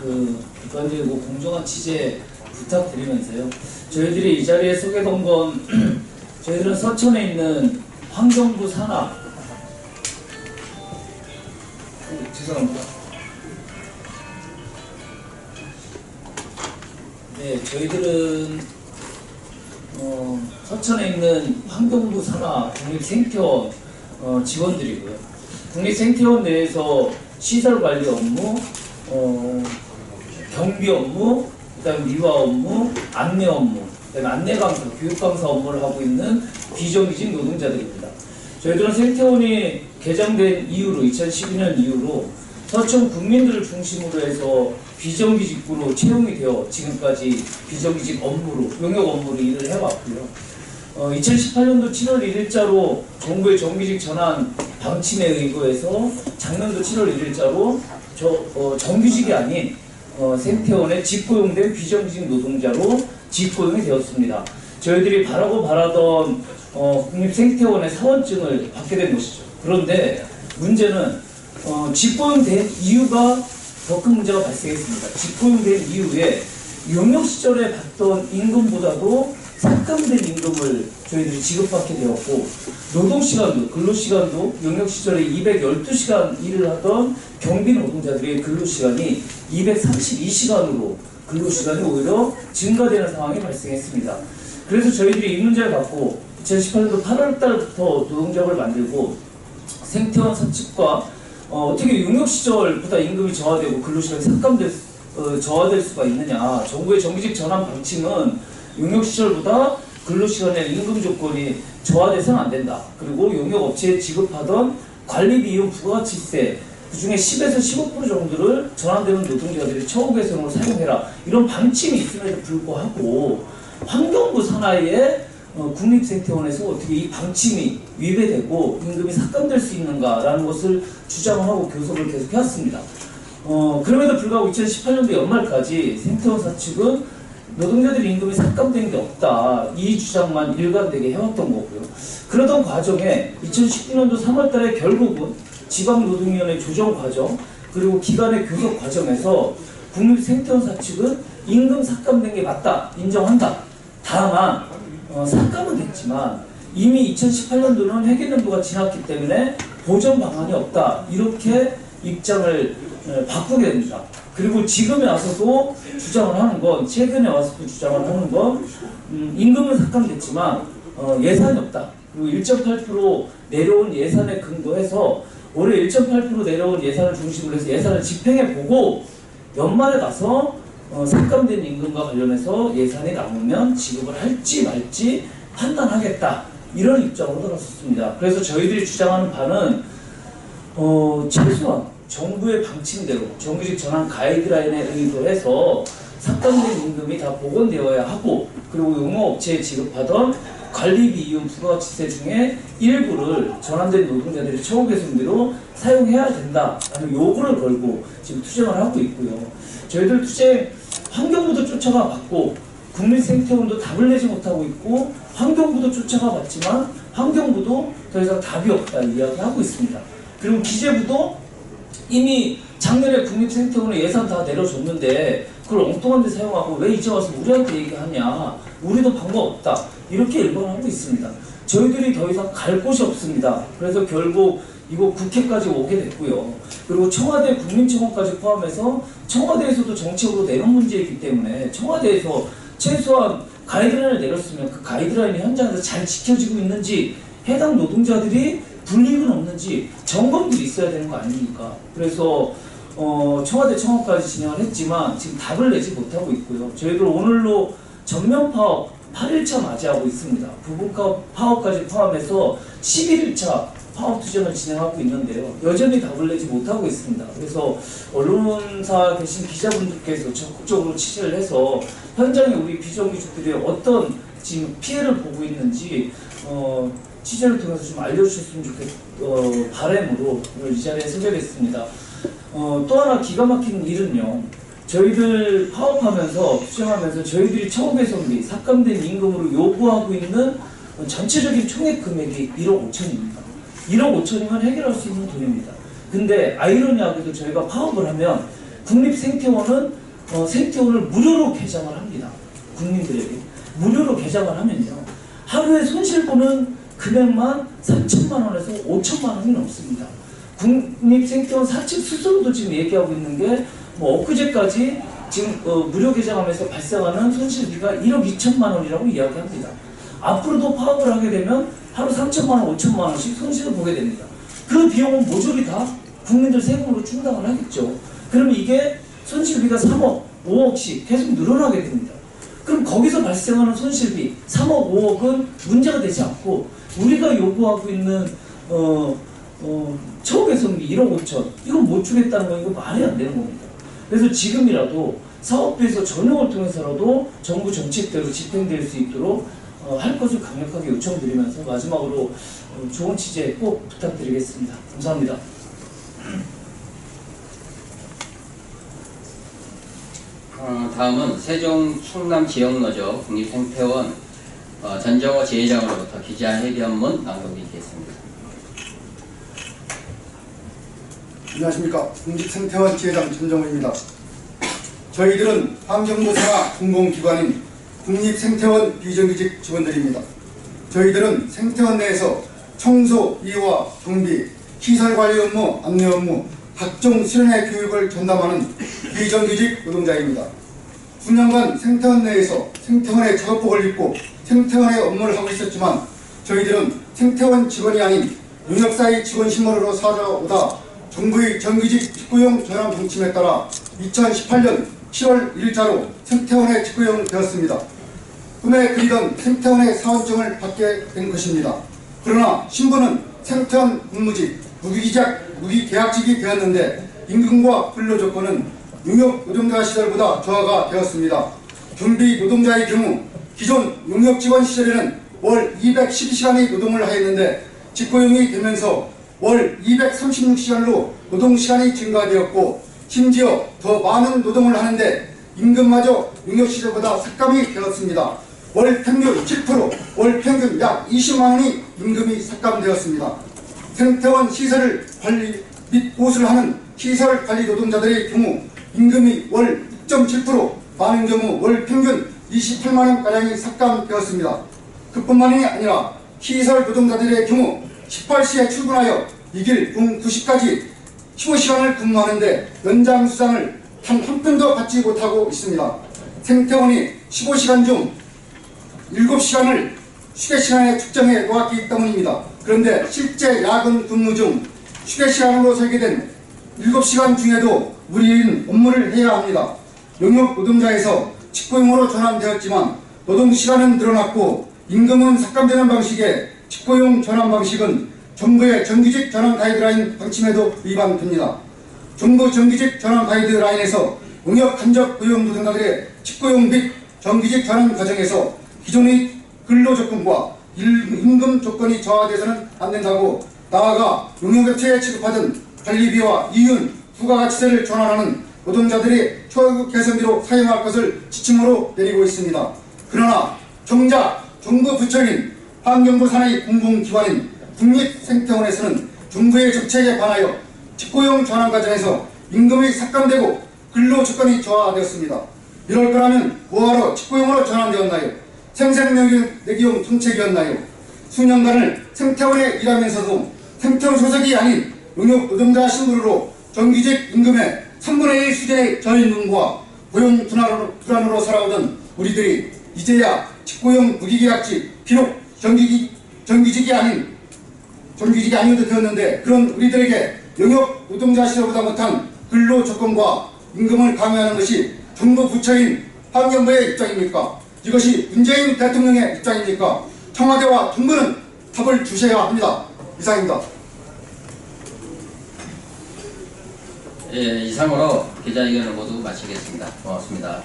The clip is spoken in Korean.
객관적이고 공정한 취재 부탁드리면서요. 저희들이 이 자리에 소개된 건 저희들은 서천에 있는 환경부 산하 죄송합니다. 네, 저희들은 서천에 있는 환경부 산하 국립생태원 직원들이고요. 국립생태원 내에서 시설관리 업무, 경비 업무, 그다음에 미화 업무, 안내 업무, 그다음에 안내 강사, 교육 강사 업무를 하고 있는 비정규직 노동자들입니다. 저희들은 생태원이 개장된 이후로 2012년 이후로 서천 국민들을 중심으로 해서 비정규직으로 채용이 되어 지금까지 비정규직 업무로 용역 업무로 일을 해왔고요. 2018년도 7월 1일자로 정부의 정규직 전환 방침에 의거해서 작년도 7월 1일자로 정규직이 아닌 생태원에 직고용된 비정규직 노동자로 직고용이 되었습니다. 저희들이 바라던 국립생태원의 사원증을 받게 된 것이죠. 그런데 문제는 직고용된 이유가 더 큰 문제가 발생했습니다. 직고용된 이후에 용역 시절에 받던 임금보다도 삭감된 임금을 저희들이 지급받게 되었고, 노동시간도, 근로시간도 용역 시절에 212시간 일을 하던 경비 노동자들의 근로시간이 232시간으로 근로시간이 오히려 증가되는 상황이 발생했습니다. 그래서 저희들이 이 문제를 갖고 2018년도 8월달부터 노동조합을 만들고 생태원 사측과 어떻게 용역 시절보다 임금이 저하되고 근로시간이 저하될 수가 있느냐. 정부의 정규직 전환 방침은 용역 시절보다 근로시간의 임금 조건이 저하돼서는 안 된다. 그리고 용역 업체에 지급하던 관리 비용 부가가치세 그중에 10에서 15% 정도를 전환되는 노동자들이 처우 개선으로 사용해라. 이런 방침이 있음에도 불구하고 환경부 산하의 국립생태원에서 어떻게 이 방침이 위배되고 임금이 삭감될 수 있는가라는 것을 주장하고 교섭을 계속 해왔습니다. 그럼에도 불구하고 2018년도 연말까지 생태원 사측은 노동자들의 임금이 삭감된 게 없다. 이 주장만 일관되게 해왔던 거고요. 그러던 과정에 2019년도 3월달에 결국은 지방노동위원회 조정 과정 그리고 기간의 교섭 과정에서 국립생태원 사측은 임금 삭감된 게 맞다. 인정한다. 다만 삭감은 됐지만 이미 2018년도는 회계연도가 지났기 때문에 보전 방안이 없다. 이렇게 입장을 바꾸게 됩니다. 그리고 지금에 와서도 주장을 하는 건, 최근에 와서도 주장을 하는 건 임금은 삭감됐지만 예산이 없다. 그리고 1.8% 내려온 예산에 근거해서 올해 1.8% 내려온 예산을 중심으로 해서 예산을 집행해보고 연말에 가서 삭감된 임금과 관련해서 예산이 남으면 지급을 할지 말지 판단하겠다. 이런 입장으로 들었습니다. 그래서 저희들이 주장하는 바는 최소한 정부의 방침대로 정규직 전환 가이드라인에 의거해서 삭감된 임금이 다 복원되어야 하고, 그리고 용역업체에 지급하던 관리비 이용 부가가치세 중에 일부를 전환된 노동자들이 처우 개선비로 사용해야 된다라는 요구를 걸고 지금 투쟁을 하고 있고요. 저희들 투쟁 환경부도 쫓아가 봤고 국립생태원도 답을 내지 못하고 있고, 환경부도 쫓아가 봤지만 환경부도 더 이상 답이 없다 이야기하고 있습니다. 그리고 기재부도 이미 작년에 국립생태원에 예산 다 내려줬는데 그걸 엉뚱한 데 사용하고 왜 이제 와서 우리한테 얘기하냐, 우리도 방법 없다, 이렇게 일반하고 있습니다. 저희들이 더 이상 갈 곳이 없습니다. 그래서 결국 이거 국회까지 오게 됐고요. 그리고 청와대 국민청원까지 포함해서 청와대에서도 정책으로 내놓은 문제이기 때문에 청와대에서 최소한 가이드라인을 내렸으면 그 가이드라인이 현장에서 잘 지켜지고 있는지, 해당 노동자들이 불이익은 없는지 점검들이 있어야 되는 거 아닙니까? 그래서 청와대 청원까지 진행을 했지만 지금 답을 내지 못하고 있고요. 저희들 오늘로 전면 파업 8일차 맞이하고 있습니다. 부분 파업까지 포함해서 11일차 파업 투쟁을 진행하고 있는데요. 여전히 답을 내지 못하고 있습니다. 그래서 언론사 계신 기자분들께서 적극적으로 취재를 해서 현장에 우리 비정규직들이 어떤 지금 피해를 보고 있는지 취재를 통해서 좀 알려주셨으면 바람으로 오늘 이 자리에 소개했습니다. 또 하나 기가 막힌 일은요. 저희들 파업하면서 투쟁하면서 저희들이 처우 개선비 삭감된 임금으로 요구하고 있는 전체적인 총액 금액이 1억 5천입니다. 1억 5천이면 해결할 수 있는 돈입니다. 근데 아이러니하게도 저희가 파업을 하면 국립생태원은 생태원을 무료로 개장을 합니다. 국민들에게 무료로 개장을 하면요, 하루에 손실보는 금액만 3천만 원에서 5천만 원이 넘습니다. 국립생태원 사측 스스로도 지금 얘기하고 있는 게 엊그제까지 지금 무료 개장하면서 발생하는 손실비가 1억 2천만 원이라고 이야기합니다. 앞으로도 파업을 하게 되면 하루 3천만 원, 5천만 원씩 손실을 보게 됩니다. 그 비용은 모조리 다 국민들 세금으로 충당을 하겠죠. 그러면 이게 손실비가 3억, 5억씩 계속 늘어나게 됩니다. 그럼 거기서 발생하는 손실비 3억, 5억은 문제가 되지 않고 우리가 요구하고 있는 처우 개선비 1억 5천, 이건 못 주겠다는 거, 이거 말이 안 되는 겁니다. 그래서 지금이라도 사업부에서 전용을 통해서라도 정부 정책대로 집행될 수 있도록 할 것을 강력하게 요청드리면서 마지막으로 좋은 취재 꼭 부탁드리겠습니다. 감사합니다. 다음은 세종 충남 지역노조 국립생태원 전정호 지회장으로부터 기자회견문 낭독드리겠습니다. 안녕하십니까. 국립생태원 지회장 전정호입니다. 저희들은 환경부 산하 공공기관인 국립생태원 비정규직 직원들입니다. 저희들은 생태원 내에서 청소, 이와 경비, 시설관리 업무, 안내 업무, 각종 실내 교육을 전담하는 비정규직 노동자입니다. 수년간 생태원 내에서 생태원의 작업복을 입고 생태원의 업무를 하고 있었지만 저희들은 생태원 직원이 아닌 용역사의 직원 신분으로 살아오다 정부의 정규직 직구용 전환 방침에 따라 2018년 7월 1일자로 생태원에 직구용되었습니다. 꿈에 그리던 생태원의 사원증을 받게 된 것입니다. 그러나 신분은 생태원 근무직, 무기계약직이 되었는데 임금과 근로조건은 용역 노동자 시절보다 저하가 되었습니다. 경비 노동자의 경우 기존 용역 직원 시절에는 월 212시간의 노동을 하였는데 직고용이 되면서 월 236시간로 노동시간이 증가되었고 심지어 더 많은 노동을 하는데 임금마저 용역 시절보다 삭감이 되었습니다. 월 평균 7%, 월 평균 약 20만원이 임금이 삭감되었습니다. 생태원 시설 관리 및 보수를 하는 시설 관리 노동자들의 경우 임금이 월 6.7%, 많은 경우 월 평균 28만원가량이 삭감되었습니다. 그뿐만이 아니라 시설 노동자들의 경우 18시에 출근하여 이길 봄 9시까지 15시간을 근무하는데 연장 수당을 단 한 푼도 받지 못하고 있습니다. 생태원이 15시간 중 7시간을 휴게시간에 측정해 놓았기 때문입니다. 그런데 실제 야근 근무 중 휴게시간으로 설계된 7시간 중에도 우리는 업무를 해야 합니다. 용역 노동자에서 직고용으로 전환되었지만 노동시간은 늘어났고 임금은 삭감되는 방식의 직고용 전환 방식은 정부의 정규직 전환 가이드라인 방침에도 위반됩니다. 정부 정규직 전환 가이드라인에서 용역 간접 고용 노동자들의 직고용 및 정규직 전환 과정에서 기존의 근로조건과 임금 조건이 저하돼서는 안 된다고, 나아가 용역업체에 취급하던 관리비와 이윤, 부가가치세를 전환하는 노동자들이 초급 개선비로 사용할 것을 지침으로 내리고 있습니다. 그러나 정작 정부 부처인 환경부 산하의 공공기관인 국립생태원에서는 정부의 정책에 반하여 직고용 전환 과정에서 임금이 삭감되고 근로조건이 저하되었습니다. 이럴 거라면 뭐하러 직고용으로 전환되었나요? 생생내기용 정책이었나요? 수년간을 생태원에 일하면서도 생태원 소속이 아닌 용역 노동자 신분으로 정규직 임금의 3분의 1 수준의 저임금과 고용 불안으로 살아오던 우리들이 이제야 직고용 무기계약직, 비록 정규직이 아니어도 되었는데 그런 우리들에게 용역 노동자 시절보다 못한 근로조건과 임금을 강요하는 것이 정부 부처인 환경부의 입장입니까? 이것이 문재인 대통령의 입장입니까? 청와대와 정부는 답을 주셔야 합니다. 이상입니다. 예, 이상으로 기자회견을 모두 마치겠습니다. 고맙습니다.